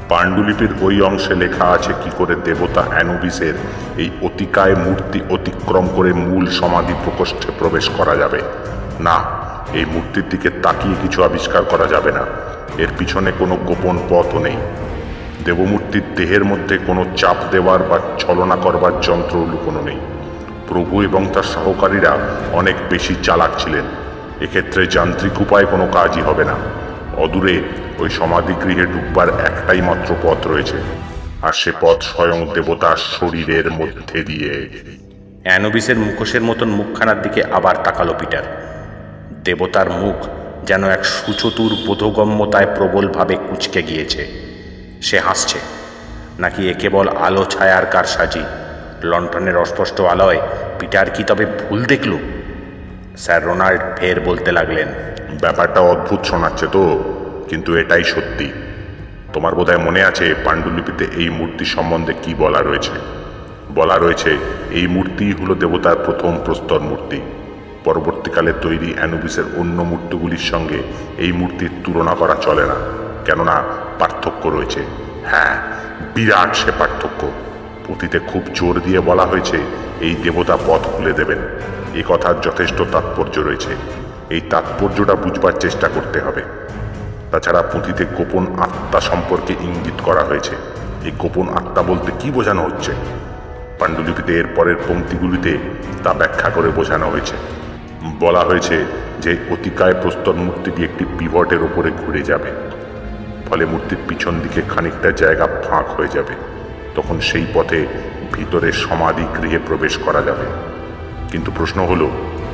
পাণ্ডুলিপির ওই অংশে লেখা আছে কি করে দেবতা অ্যানুবিসের এই অতিকায় মূর্তি অতিক্রম করে মূল সমাধি প্রকোষ্ঠে প্রবেশ করা যাবে না। এই মূর্তির দিকে তাকিয়ে কিছু আবিষ্কার করা যাবে না। এর পিছনে কোনো গোপন পথও নেই। দেবমূর্তির দেহের মধ্যে কোনো চাপ দেওয়ার বা ছলনা করবার যন্ত্র লুকোনো নেই। প্রভু এবং তার সহকারীরা অনেক বেশি চালাক ছিলেন। এক্ষেত্রে যান্ত্রিক উপায় কোনো কাজই হবে না। অদূরে ওই সমাধিগৃহে ঢুকবার একটাই মাত্র পথ রয়েছে, আর সে পথ স্বয়ং দেবতার শরীরের মধ্যে দিয়ে। অ্যানুবিসের মুখোশের মতন মুখখানার দিকে আবার তাকালো পিটার। দেবতার মুখ যেন এক সুচতুর বোধগম্যতায় প্রবলভাবে কুঁচকে গিয়েছে। সে হাসছে, নাকি এ কেবল আলো ছায়ার কারসাজি? লণ্ঠনের অস্পষ্ট আলোয় পিটার কি তবে ভুল দেখল? স্যার রোনাল্ড ফের বলতে লাগলেন, ব্যাপারটা অদ্ভুত শোনাচ্ছে তো, কিন্তু এটাই সত্যি। তোমার বোধহয় মনে আছে পাণ্ডুলিপিতে এই মূর্তি সম্বন্ধে কি বলা রয়েছে? বলা রয়েছে এই মূর্তিই হলো দেবতার প্রথম প্রস্তর মূর্তি। পরবর্তীকালে তৈরি অ্যানুবিসের অন্য মূর্তিগুলির সঙ্গে এই মূর্তির তুলনা করা চলে না, কেননা পার্থক্য রয়েছে। হ্যাঁ, বিরাট সে পার্থক্য। পুঁথিতে খুব জোর দিয়ে বলা হয়েছে এই দেবতা পথ খুলে দেবেন। এই কথার যথেষ্ট তাৎপর্য রয়েছে। এই তাৎপর্যটা বুঝবার চেষ্টা করতে হবে। তাছাড়া পুঁথিতে গোপন আত্মা সম্পর্কে ইঙ্গিত করা হয়েছে। এই গোপন আত্মা বলতে কি বোঝানো হচ্ছে? পাণ্ডুলিপিতে এর পরের পংক্তিগুলিতে তা ব্যাখ্যা করে বোঝানো হয়েছে। বলা হয়েছে যে অতিকায় প্রস্তর মূর্তিটি একটি পিভটের ওপরে ঘুরে যাবে, ফলে মূর্তির পিছন দিকে খানিকটা জায়গা ফাঁক হয়ে যাবে। তখন সেই পথে ভিতরে সমাধি গৃহে প্রবেশ করা যাবে। কিন্তু প্রশ্ন হলো,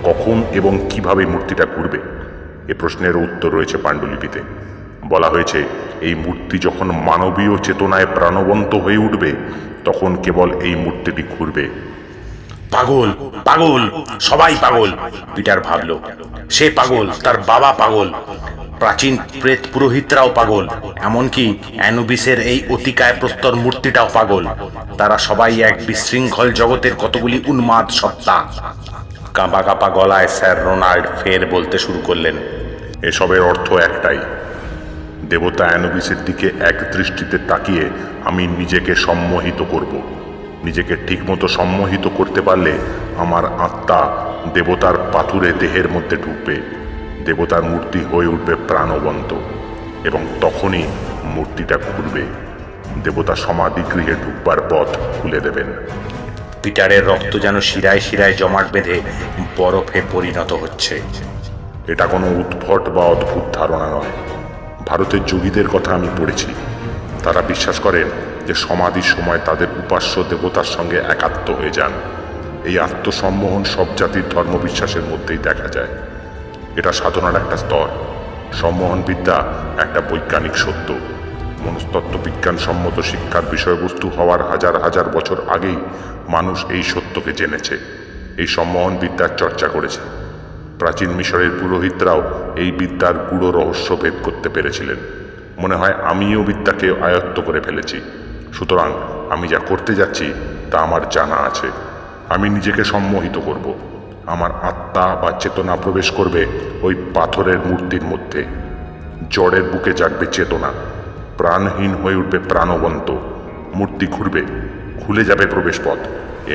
কখন এবং কিভাবে মূর্তিটা ঘুরবে? এ প্রশ্নের উত্তর রয়েছে পাণ্ডুলিপিতে। বলা হয়েছে এই মূর্তি যখন মানবীয় চেতনায় প্রাণবন্ত হয়ে উঠবে, তখন কেবল এই মূর্তিটি ঘুরবে। পাগল পাগল, সবাই পাগল, পিটার ভাবল। সে পাগল, তার বাবা পাগল, প্রাচীন প্রেত পুরোহিতরাও পাগল, এমনকি অ্যানুবিসের এই অতিকায় প্রস্তর মূর্তিটাও পাগল। তারা সবাই এক বিশৃঙ্খল জগতের কতগুলি উন্মাদ সত্তা। কাঁপা কাঁপা গলায় স্যার রোনাল্ড ফের বলতে শুরু করলেন, এসবের অর্থ একটাই। দেবতা অ্যানুবিসের দিকে এক দৃষ্টিতে তাকিয়ে আমি নিজেকে সম্মোহিত করব। নিজেকে ঠিকমতো সম্মোহিত করতে পারলে আমার আত্মা দেবতার পাথুরে দেহের মধ্যে ঢুকবে। দেবতার মূর্তি হয়ে উঠবে প্রাণবন্ত, এবং তখনই মূর্তিটা ঘুরবে। দেবতা সমাধিগৃহে ঢুকবার পথ খুলে দেবেন। পিটারের রক্ত যেন শিরায় শিরায় জমাট বেঁধে বরফে পরিণত হচ্ছে। এটা কোনো উদ্ভট বা অদ্ভুত ধারণা নয়। ভারতের যোগীদের কথা আমি পড়েছি। তারা বিশ্বাস করেন যে সমাধির সময় তাদের উপাস্য দেবতার সঙ্গে একাত্ম হয়ে যান। এই আত্মসম্মোহন সব জাতির ধর্মবিশ্বাসের মধ্যেই দেখা যায়। এটা সাধনার একটা স্তর। সম্মোহন বিদ্যা একটা বৈজ্ঞানিক সত্য। মনস্তত্ত্ব বিজ্ঞানসম্মত শিক্ষার বিষয়বস্তু হওয়ার হাজার হাজার বছর আগেই মানুষ এই সত্যকে জেনেছে, এই সম্মোহন বিদ্যার চর্চা করেছে। প্রাচীন মিশরের পুরোহিতরাও এই বিদ্যার গূঢ় রহস্য ভেদ করতে পেরেছিলেন। মনে হয় আমিও বিদ্যাকে আয়ত্ত করে ফেলেছি। সুতরাং আমি যা করতে যাচ্ছি তা আমার জানা আছে। আমি নিজেকে সম্মোহিত করব। আমার আত্মা বা চেতনা প্রবেশ করবে ওই পাথরের মূর্তির মধ্যে। জড়ের বুকে জাগবে চেতনা, প্রাণহীন হয়ে উঠবে প্রাণবন্ত। মূর্তি ঘুরবে, খুলে যাবে প্রবেশপথ।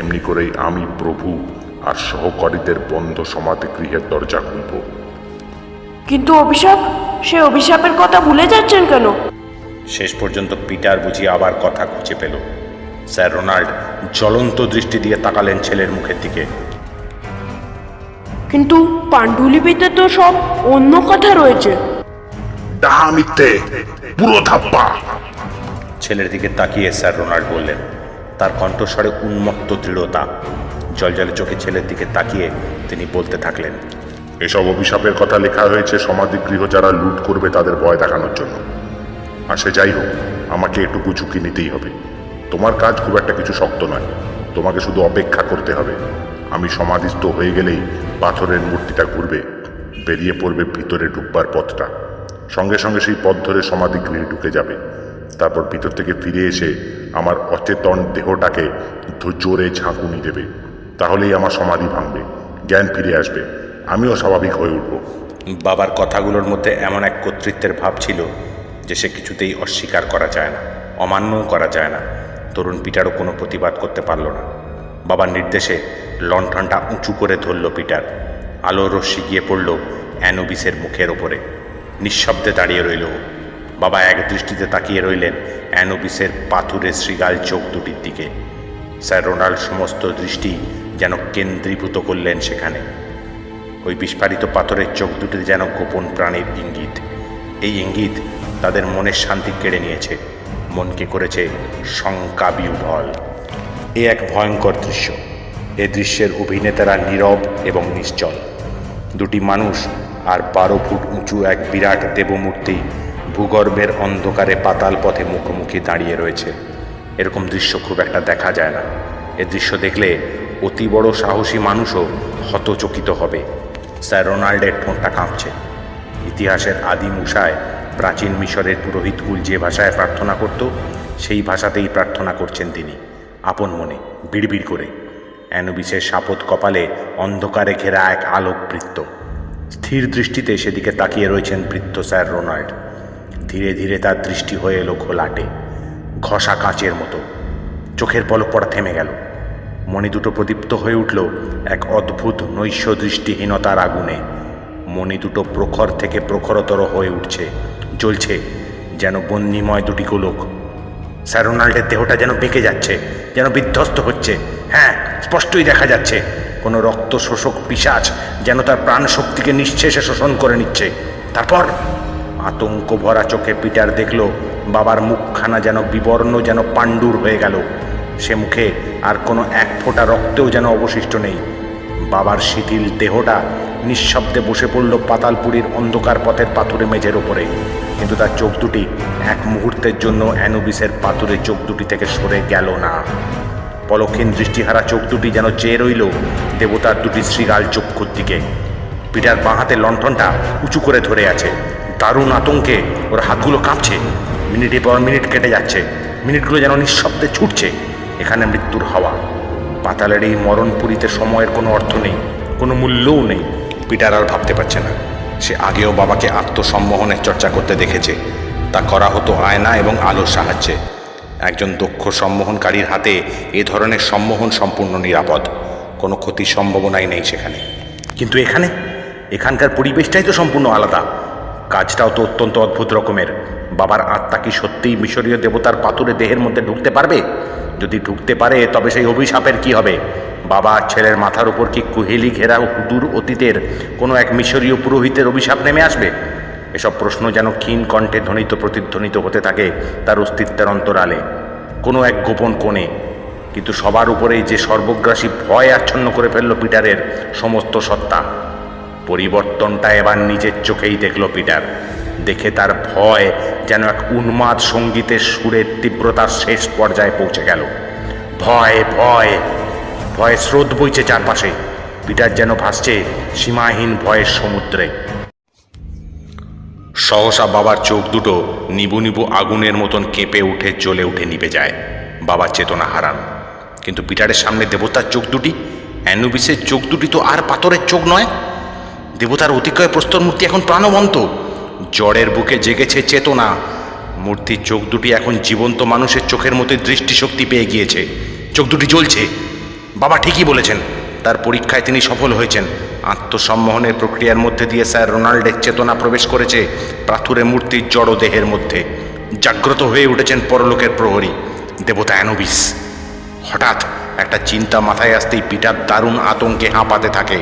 এমনি করেই আমি প্রভু আর সহকারীদের বন্ধ সমাধিগৃহের দরজা খুলব। কিন্তু অভিশাপ, সে অভিশাপের কথা ভুলে যাচ্ছেন কেন? শেষ পর্যন্ত পিটার বুঝি আবার কথা খুঁজে পেল। স্যার রোনাল্ড জ্বলন্ত দৃষ্টি দিয়ে তাকালেন ছেলের মুখের দিকে। কিন্তু পাণ্ডুলিপিতে তো সব অন্য কথা রয়েছে। ডাহা মিথ্যে, পুরো ধাপ্পা। ছেলের দিকে তাকিয়ে স্যার রোনাল্ড বললেন, তার কণ্ঠস্বরে উন্মত্ত দৃঢ়তা। জলজলে চোখে ছেলের দিকে তাকিয়ে তিনি বলতে থাকলেন, এসব অভিশাপের কথা লেখা হয়েছে সমাধিগৃহ যারা লুট করবে তাদের ভয় দেখানোর জন্য। আর সে যাই হোক, আমাকে এটুকু ঝুঁকি নিতেই হবে। তোমার কাজ খুব একটা কিছু শক্ত নয়, তোমাকে শুধু অপেক্ষা করতে হবে। আমি সমাধিস্থ হয়ে গেলেই পাথরের মূর্তিটা ঘুরবে, বেরিয়ে পড়বে ভিতরে ঢুকবার পথটা। সঙ্গে সঙ্গে সেই পথ ধরে সমাধিগৃহে ঢুকে যাবে। তারপর ভিতর থেকে ফিরে এসে আমার অচেতন দেহটাকে জোরে ঝাঁকুনি দেবে। তাহলেই আমার সমাধি ভাঙবে, জ্ঞান ফিরে আসবে, আমিও স্বাভাবিক হয়ে উঠব। বাবার কথাগুলোর মধ্যে এমন এক কর্তৃত্বের ভাব ছিল যে সে কিছুতেই অস্বীকার করা যায় না, অমান্যও করা যায় না। তরুণ পিটারও কোনো প্রতিবাদ করতে পারল না। বাবার নির্দেশে লণ্ঠনটা উঁচু করে ধরল পিটার। আলো রশ্মি গিয়ে পড়ল অ্যানুবিসের মুখের ওপরে। নিঃশব্দে দাঁড়িয়ে রইল। বাবা এক দৃষ্টিতে তাকিয়ে রইলেন অ্যানুবিসের পাথুরে শৃগাল চোখ দুটির দিকে। স্যার রোনাল্ড সমস্ত দৃষ্টি যেন কেন্দ্রীভূত করলেন সেখানে। ওই বিস্ফারিত পাথরের চোখ দুটি যেন গোপন প্রাণীর ইঙ্গিত। এই ইঙ্গিত তাদের মনের শান্তি কেড়ে নিয়েছে, মনকে করেছে শঙ্কা বিহ্বল। এ এক ভয়ঙ্কর দৃশ্য। এ দৃশ্যের অভিনেতারা নীরব এবং নিশ্চল। দুটি মানুষ আর 12 ফুট উঁচু এক বিরাট দেবমূর্তি ভূগর্ভের অন্ধকারে পাতাল পথে মুখোমুখি দাঁড়িয়ে রয়েছে। এরকম দৃশ্য খুব একটা দেখা যায় না। এ দৃশ্য দেখলে অতি বড় সাহসী মানুষও হতচকিত হবে। স্যার রোনাল্ডের ঠোঁটটা কাঁপছে। ইতিহাসের আদিম উষায় প্রাচীন মিশরের পুরোহিতকুল যে ভাষায় প্রার্থনা করত, সেই ভাষাতেই প্রার্থনা করছেন তিনি, আপন মনে বিড়বিড় করে। অ্যানুবিসের শাপদ কপালে অন্ধকারে ঘেরা এক আলোক বৃত্ত। স্থির দৃষ্টিতে সেদিকে তাকিয়ে রয়েছেন বৃদ্ধ স্যার রোনাল্ড। ধীরে ধীরে তার দৃষ্টি হয়ে এলো ঘোলাটে, ঘষা কাঁচের মতো। চোখের পলক পড়া থেমে গেল। মণি দুটো প্রদীপ্ত হয়ে উঠল এক অদ্ভুত নৈশ দৃষ্টিহীনতার আগুনে। মণি দুটো প্রখর থেকে প্রখরতর হয়ে উঠছে, জ্বলছে যেন বন্যিময় দুটি গোলক। স্যার রোনাল্ডের দেহটা যেন বেঁকে যাচ্ছে, যেন বিধ্বস্ত হচ্ছে। হ্যাঁ, স্পষ্টই দেখা যাচ্ছে কোনো রক্ত শোষক পিশাচ যেন তার প্রাণ শক্তিকে নিঃশেষে শোষণ করে নিচ্ছে। তারপর আতঙ্ক ভরা চোখে পিটার দেখল বাবার মুখখানা যেন বিবর্ণ, যেন পাণ্ডুর হয়ে গেল। সে মুখে আর কোনো এক ফোঁটা রক্তও যেন অবশিষ্ট নেই। বাবার শিথিল দেহটা নিঃশব্দে বসে পড়ল পাতালপুরীর অন্ধকার পথের পাথুরে মেঝের ওপরে। কিন্তু তার চোখ দুটি এক মুহূর্তের জন্য অ্যানুবিসের পাথুরে চোখ দুটি থেকে সরে গেল না। পলকহীন দৃষ্টিহারা চোখ দুটি যেন চেয়ে রইল দেবতার দুটি শৃগাল চক্ষুর দিকে। পিটার বাঁ হাতে লণ্ঠনটা উঁচু করে ধরে আছে। দারুণ আতঙ্কে ওর হাতগুলো কাঁপছে। মিনিটের পর মিনিট কেটে যাচ্ছে। মিনিটগুলো যেন নিঃশব্দে ছুটছে। এখানে মৃত্যুর হাওয়া। পাতালের এই মরণপুরীতে সময়ের কোনো অর্থ নেই, কোনো মূল্যও নেই। পিটার আর ভাবতে পারছে না। সে আগেও বাবাকে আত্মসম্মোহনের চর্চা করতে দেখেছে। তা করা হতো আয়না এবং আলোর সাহায্যে। একজন দক্ষ সম্মোহনকারীর হাতে এ ধরনের সম্মোহন সম্পূর্ণ নিরাপদ, কোনো ক্ষতির সম্ভাবনাই নেই সেখানে। কিন্তু এখানকার পরিবেশটাই তো সম্পূর্ণ আলাদা। কাজটাও তো অত্যন্ত অদ্ভুত রকমের। বাবার আত্মা কি সত্যিই মিশরীয় দেবতার পাথুরে দেহের মধ্যে ঢুকতে পারবে? যদি ঢুকতে পারে তবে সেই অভিশাপের কি হবে? বাবা আর ছেলের মাথার উপর কি কুহেলি ঘেরা দূর অতীতের কোনো এক মিশরীয় পুরোহিতের অভিশাপ নেমে আসবে? এসব প্রশ্ন যেন ক্ষীণ কণ্ঠে ধ্বনিত প্রতিধ্বনিত হতে থাকে তার অস্তিত্বের অন্তরালে, কোনো এক গোপন কোণে। কিন্তু সবার উপরেই যে সর্বগ্রাসী ভয় আচ্ছন্ন করে ফেলল পিটারের সমস্ত সত্তা। পরিবর্তনটা এবার নিজের চোখেই দেখল পিটার। দেখে তার ভয় যেন এক উন্মাদ সঙ্গীতের সুরের তীব্রতার শেষ পর্যায়ে পৌঁছে গেল। ভয় ভয় ভয়ে স্রোত বইছে চারপাশে। পিটার যেন ভাসছে সীমাহীন ভয়ের সমুদ্রে। সহসা বাবার চোখ দুটো নিবু নিবু আগুনের মতন কেঁপে উঠে জ্বলে উঠে নিভে যায়। বাবা চেতনা হারান। কিন্তু পিটারের সামনে দেবতার চোখ দুটি, অ্যানুবিসের চোখ দুটি তো আর পাথরের চোখ নয়। দেবতার অতিকয় প্রস্তর মূর্তি এখন প্রাণবন্ত। জড়ের বুকে জেগেছে চেতনা। মূর্তির চোখ দুটি এখন জীবন্ত মানুষের চোখের মতো দৃষ্টিশক্তি পেয়ে গিয়েছে। চোখ দুটি জ্বলছে। বাবা ঠিকই বলেছেন, তার পরীক্ষায় তিনি সফল হয়েছেন। আত্মসম্মোহনের প্রক্রিয়ার মধ্যে দিয়ে স্যার রোনাল্ডের চেতনা প্রবেশ করেছে পাথুরে মূর্তির জড় দেহের মধ্যে। জাগ্রত হয়ে উঠেছেন পরলোকের প্রহরী, দেবতা অ্যানুবিস। হঠাৎ একটা চিন্তা মাথায় আসতেই পিটার দারুণ আতঙ্কে হাঁপাতে থাকে।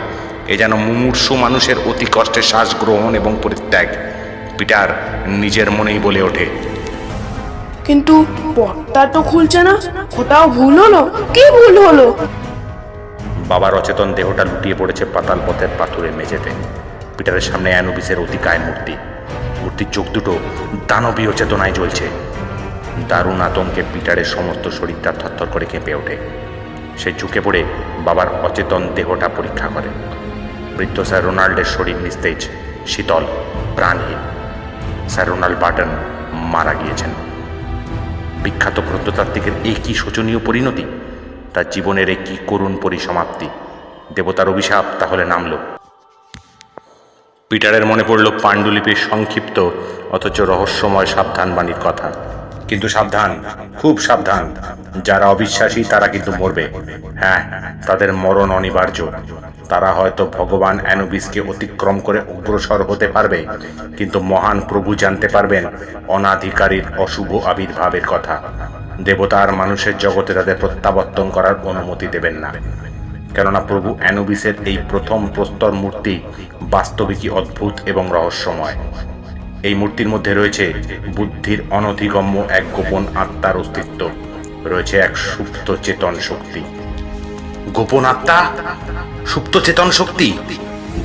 এ যেন মুমূর্ষু মানুষের অতি কষ্টে শ্বাস গ্রহণ এবং পরিত্যাগ। পিটার নিজের মনেই বলে ওঠে, কিন্তু পথটা তো খুলছে না, কোথাও ভুল হলো? কি ভুল হলো? বাবার অচেতন দেহটা লুটিয়ে পড়েছে পাতাল পথের পাথুরে মেঝেতে। পিটারের সামনে অ্যানুবিসের অতিকায় মূর্তি। মূর্তির চোখ দুটো দানবীয় চেতনায় জ্বলছে। দারুণ আতঙ্কে পিটারের সমস্ত শরীরটা থরথর করে কেঁপে ওঠে। সে ঝুঁকে পড়ে বাবার অচেতন দেহটা পরীক্ষা করে। বৃদ্ধ স্যার রোনাল্ডের শরীর নিস্তেজ, শীতল, প্রাণহীন। স্যার রোনাল্ড বার্টন মারা গিয়েছেন। বিখ্যাত প্রত্নতাত্ত্বিকের এই কি শোচনীয় পরিণতি! তার জীবনের এই কি করুণ পরিসমাপ্তি! দেবতার অভিশাপ তাহলে নামল। পিটারের মনে পড়ল পাণ্ডুলিপির সংক্ষিপ্ত অথচ রহস্যময় সাবধানবাণীর কথা। কিন্তু সাবধান, খুব সাবধান। যারা অবিশ্বাসী তারা কিন্তু মরবে। হ্যাঁ, তাদের মরণ অনিবার্য। তারা হয়তো ভগবান অ্যানুবিসকে অতিক্রম করে অগ্রসর হতে পারবে, কিন্তু মহান প্রভু জানতে পারবেন অনাধিকারীর অশুভ আবির্ভাবের কথা। দেবতা আর মানুষের জগতে তাদের প্রত্যাবর্তন করার অনুমতি দেবেন না। কেননা প্রভু অ্যানুবিসের এই প্রথম প্রস্তর মূর্তি বাস্তবিকই অদ্ভুত এবং রহস্যময়। এই মূর্তির মধ্যে রয়েছে বুদ্ধির অনধিগম্য এক গোপন আত্মার অস্তিত্ব, রয়েছে এক সুপ্ত চেতন শক্তি। গোপন আত্মা, সুপ্ত চেতন শক্তি!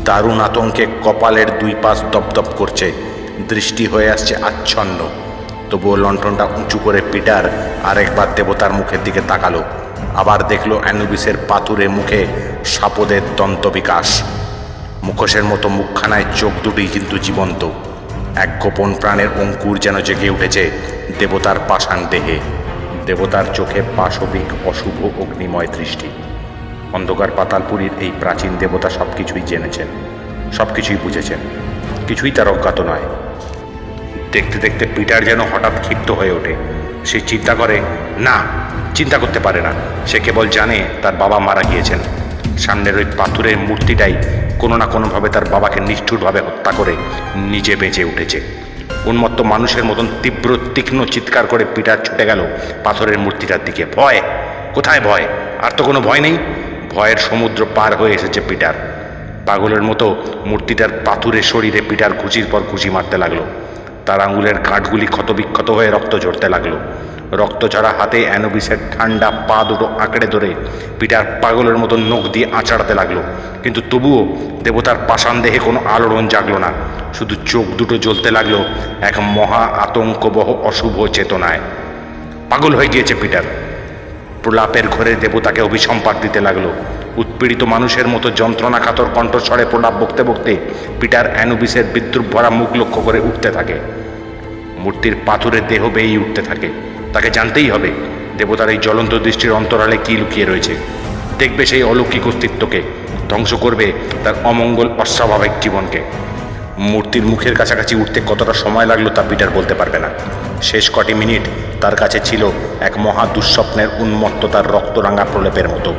দারুণ আতঙ্কে কপালের দুই পাশ দপদপ করছে, দৃষ্টি হয়ে আসছে আচ্ছন্ন। তবুও লণ্ঠনটা উঁচু করে পিটার আরেকবার দেবতার মুখের দিকে তাকালো। আবার দেখলো অ্যানুবিসের পাথুরে মুখে সাপদের দন্ত বিকাশ। মুখোশের মতো মুখখানায় চোখ দুটি কিন্তু জীবন্ত। এক গোপন প্রাণের অঙ্কুর যেন জেগে উঠেছে দেবতার পাষাণ দেহে। দেবতার চোখে পাশবিক অশুভ অগ্নিময় দৃষ্টি। অন্ধকার পাতালপুরীর এই প্রাচীন দেবতা সবকিছুই জেনেছেন, সবকিছুই বুঝেছেন, কিছুই তার অজ্ঞাত নয়। দেখতে দেখতে পিটার যেন হঠাৎ ক্ষিপ্ত হয়ে ওঠে। সে চিন্তা করে, না, চিন্তা করতে পারে না। সে কেবল জানে তার বাবা মারা গিয়েছেন। সামনের ওই পাথুরের মূর্তিটাই কোনো না কোনোভাবে তার বাবাকে নিষ্ঠুরভাবে হত্যা করে নিজে বেঁচে উঠেছে। উন্মত্ত মানুষের মতন তীব্র তীক্ষ্ণ চিৎকার করে পিটার ছুটে গেল পাথরের মূর্তিটার দিকে। ভয়! কোথায় ভয়? আর তো কোনো ভয় নেই। ভয়ের সমুদ্র পার হয়ে এসেছে পিটার। পাগলের মতো মূর্তিটার পাথুরে শরীরে পিটার ঘুষির পর ঘুষি মারতে লাগলো। তার আঙুলের গাঁটগুলি ক্ষতবিক্ষত হয়ে রক্ত ঝরতে লাগলো। রক্ত ঝরা হাতে অ্যানুবিসের ঠান্ডা পা দুটো আঁকড়ে ধরে পিটার পাগলের মতো নখ দিয়ে আঁচড়াতে লাগলো। কিন্তু তবুও দেবতার পাষাণ দেহে কোনো আলোড়ন জাগলো না। শুধু চোখ দুটো জ্বলতে লাগলো এক মহা আতঙ্কবহ অশুভ চেতনায়। পাগল হয়ে গিয়েছে পিটার। প্রলাপের ঘরে দেবতাকে অভিসম্পাত দিতে লাগলো। উৎপীড়িত মানুষের মতো যন্ত্রণাকাতর কণ্ঠস্বরে প্রলাপ বকতে বকতে পিটার অ্যানুবিসের বিদ্রুপ ভরা মুখ লক্ষ্য করে উঠতে থাকে। মূর্তির পাথরের দেহ বেয়েই উঠতে থাকে। তাকে জানতেই হবে দেবতার এই জ্বলন্ত দৃষ্টির অন্তরালে কি লুকিয়ে রয়েছে। দেখবে সেই অলৌকিক অস্তিত্বকে, ধ্বংস করবে তার অমঙ্গল অস্বাভাবিক জীবনকে। মূর্তির মুখের কাছাকাছি উঠতে কতটা সময় লাগলো তা পিটার বলতে পারবে না। শেষ কটি মিনিট তার কাছে ছিল এক মহা দুঃস্বপ্নের উন্মত্ততার রক্তরাঙা প্রলেপের মতো।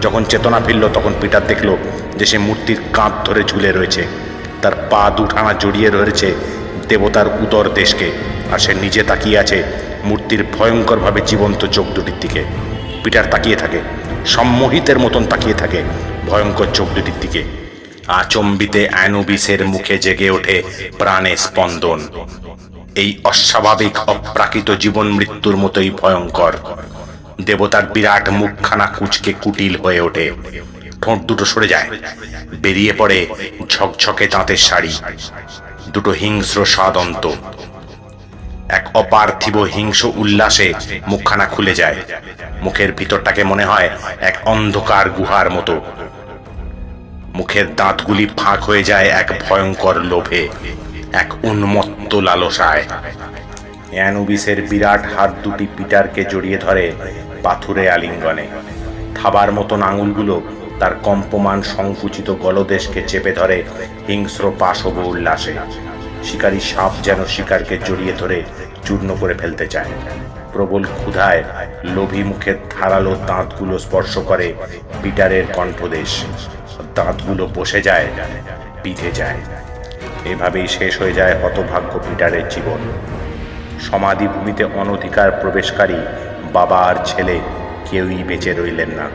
যখন চেতনা ফিরল তখন পিটার দেখল যে সে মূর্তির কাঁধ ধরে ঝুলে রয়েছে। তার পা দুঠানা জড়িয়ে রয়েছে দেবতার উদর দেশকে, আর সে নিজে তাকিয়ে আছে মূর্তির ভয়ঙ্করভাবে জীবন্ত চোখ দুটির দিকে। পিটার তাকিয়ে থাকে, সম্মোহিতের মতন তাকিয়ে থাকে ভয়ঙ্কর চোখ দুটির দিকে। আচম্বিতে অ্যানুবিসের মুখে জেগে ওঠে প্রাণে স্পন্দন। এই অস্বাভাবিক অপ্রাকৃত জীবন মৃত্যুর মতোই ভয়ঙ্কর। দেবতার বিরাট মুখখানা কুঁচকে কুটিল হয়ে ওঠে। ঠোঁট দুটো সরে যায়, বেরিয়ে পড়ে ঝকঝকে তাঁতের শাড়ি। দুটো হিংস্র স্বাদন্ত। এক অপার্থিব হিংস্র উল্লাসে মুখখানা খুলে যায়। মুখের ভিতরটাকে মনে হয় এক অন্ধকার গুহার মতো। মুখের দাঁতগুলি ফাঁক হয়ে যায় এক ভয়ঙ্কর লোভে, এক উন্মত্ত লালসায়। অ্যানুবিসের বিরাট হাত দুটি পিটারকে জড়িয়ে ধরে পাথুরে আলিঙ্গনে। থাবার মতন আঙুলগুলো তার কম্পমান সংকুচিত গলদেশকে চেপে ধরে হিংস্র পাশব উল্লাসে। শিকারী সাপ যেন শিকারকে জড়িয়ে ধরে চূর্ণ করে ফেলতে চায়। প্রবল ক্ষুধায় লোভী মুখের ধারালো দাঁতগুলো স্পর্শ করে পিটারের কণ্ঠদেশ। দাঁতগুলো বসে যায়, বিঁধে যায়। এভাবেই শেষ হয়ে যায় হতভাগ্য পিটারের জীবন। সমাধিভূমিতে অনধিকার প্রবেশকারী বাবা আর ছেলে কেউই বেঁচে রইলেন না।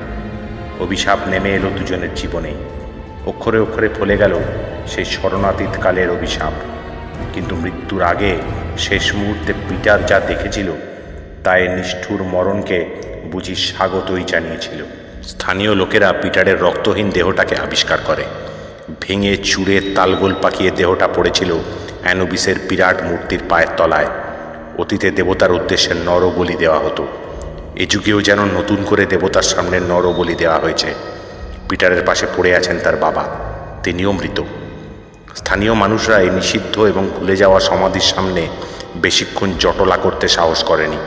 অভিশাপ নেমে এলো দুজনের জীবনে। অক্ষরে অক্ষরে ফলে গেল সেই শরণাতীত কালের অভিশাপ। কিন্তু মৃত্যুর আগে শেষ মুহূর্তে পিটার যা দেখেছিল তাই নিষ্ঠুর মরণকে বুঝি স্বাগতই জানিয়েছিল। স্থানীয় লোকেরা পিটারের রক্তহীন দেহটাকে আবিষ্কার করে। ভেঙে চুড়ে তালগোল পাকিয়ে দেহটা পড়েছিল অ্যানুবিসের বিরাট মূর্তির পায়ের তলায়। অতীতে দেবতার উদ্দেশ্যে নরবলি দেওয়া হতো। এ যুগেও যেন নতুন করে দেবতার সামনে নরবলি দেওয়া হয়েছে। পিটারের পাশে পড়ে আছেন তার বাবা, তিনিও মৃত। স্থানীয় মানুষরা এই নিষিদ্ধ এবং ভুলে যাওয়া সমাধির সামনে বেশিক্ষণ জটলা করতে সাহস করেনি।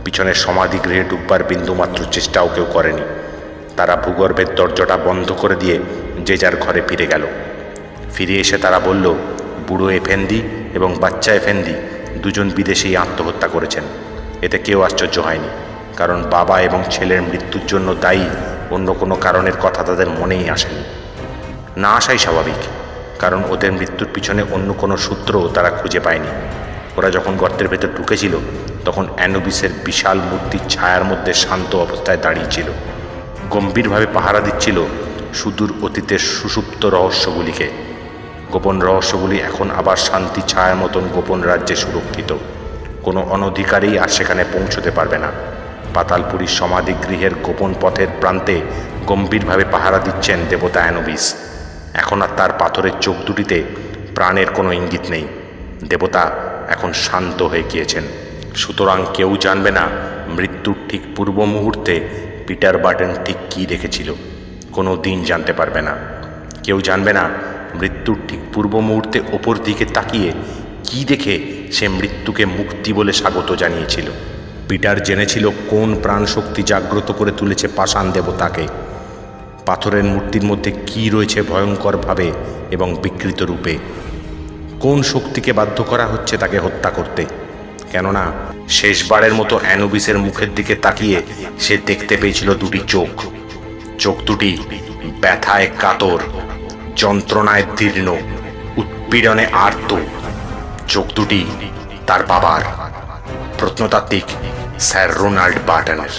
পিছনের সমাধিগৃহে ডুববার বিন্দুমাত্র চেষ্টাও কেউ করেনি। তারা ভূগর্ভের দরজাটা বন্ধ করে দিয়ে যে যার ঘরে ফিরে গেল। ফিরে এসে তারা বলল, বুড়ো এফেন্দি এবং বাচ্চা এফেন্দি দুজন বিদেশেই আত্মহত্যা করেছেন। এতে কেউ আশ্চর্য হয়নি, কারণ বাবা এবং ছেলের মৃত্যুর জন্য দায়ী অন্য কোনো কারণের কথা তাদের মনেই আসেনি। না আসাই স্বাভাবিক, কারণ ওদের মৃত্যুর পিছনে অন্য কোনো সূত্র তারা খুঁজে পায়নি। ওরা যখন গর্তের ভেতর ঢুকেছিল তখন অ্যানুবিসের বিশাল মূর্তির ছায়ার মধ্যে শান্ত অবস্থায় দাঁড়িয়েছিল। গম্ভীরভাবে পাহারা দিচ্ছিল সুদূর অতীতের সুষুপ্ত রহস্যগুলিকে। গোপন রহস্যগুলি এখন আবার শান্তি ছায়ার মতন গোপন রাজ্যে সুরক্ষিত। কোনো অনধিকারী আর সেখানে পৌঁছতে পারবে না। পাতালপুরীর সমাধিগৃহের গোপন পথের প্রান্তে গম্ভীরভাবে পাহারা দিচ্ছেন দেবতা অ্যানুবিস। এখন আর তার পাথরের চোখ দুটিতে প্রাণের কোনো ইঙ্গিত নেই। দেবতা এখন শান্ত হয়ে গিয়েছেন। সুতরাং কেউ জানবে না মৃত্যুর ঠিক পূর্ব মুহূর্তে পিটার বার্টন ঠিক কী দেখেছিল। কোনো দিন জানতে পারবে না। কেউ জানবে না মৃত্যুর ঠিক পূর্ব মুহূর্তে ওপর দিকে তাকিয়ে কি দেখে সে মৃত্যুকে মুক্তি বলে স্বাগত জানিয়েছিল। পিটার জেনেছিল কোন প্রাণশক্তি জাগ্রত করে তুলেছে পাষাণ দেবতাকে। পাথরের মূর্তির মধ্যে কি রয়েছে ভয়ঙ্করভাবে এবং বিকৃত রূপে। কোন শক্তিকে বাধ্য করা হচ্ছে তাকে হত্যা করতে। কেননা শেষবারের মতো অ্যানুবিসের মুখের দিকে তাকিয়ে সে দেখতে পেয়েছিল দুটি চোখ। চোখ দুটি ব্যথায় কাতর, যন্ত্রণায় দীর্ণ, উৎপীড়নে আর্ত। চোখ দুটি তার বাবার, প্রত্নতাত্ত্বিক স্যার রোনাল্ড বার্টনের।